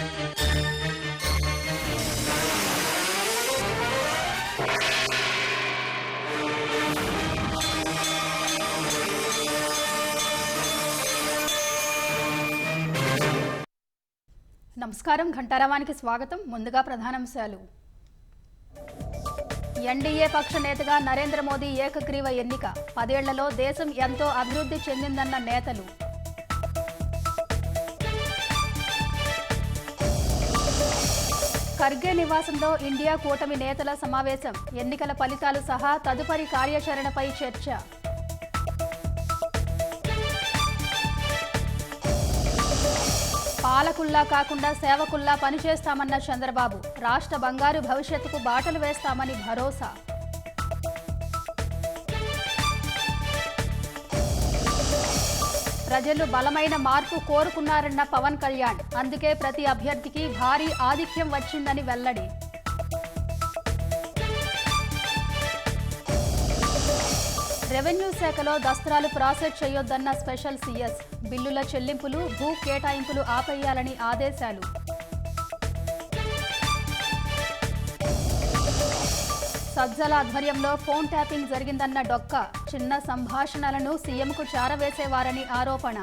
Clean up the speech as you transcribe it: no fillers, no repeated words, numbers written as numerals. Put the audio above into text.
నమస్కారం, ఘంటారావానికి స్వాగతం. ముందుగా ప్రధానాంశాలు. ఎన్డీఏ పక్ష నేతగా నరేంద్ర మోదీ ఏకగ్రీవ ఎన్నిక. 10 ఏళ్లలో దేశం ఎంతో అభివృద్ధి చెందిందన్న నేతలు. ఖర్గే నివాసంలో ఇండియా కూటమి నేతల సమావేశం. ఎన్నికల ఫలితాలు సహా తదుపరి కార్యాచరణపై చర్చ. పాలకుల్లా కాకుండా సేవకుల్లా పనిచేస్తామన్న చంద్రబాబు. రాష్ట్ర బంగారు భవిష్యత్తుకు బాటలు వేస్తామని భరోసా. ప్రజలు బలమైన మార్పు కోరుకున్నారన్న పవన్ కళ్యాణ్. అందుకే ప్రతి అభ్యర్థికి భారీ ఆధిక్యం వచ్చిందని వెల్లడి. రెవెన్యూ శాఖలో దస్త్రాలు ప్రాసెస్ చేయొద్దన్న స్పెషల్ సీఎస్. బిల్లుల చెల్లింపులు, భూ కేటాయింపులు ఆపేయాలని ఆదేశాలు. సజ్జల ఆధ్వర్యంలో ఫోన్ ట్యాపింగ్ జరిగిందన్న డొక్క. చిన్న సంభాషణలను సీఎంకు చేరవేసేవారని ఆరోపణ.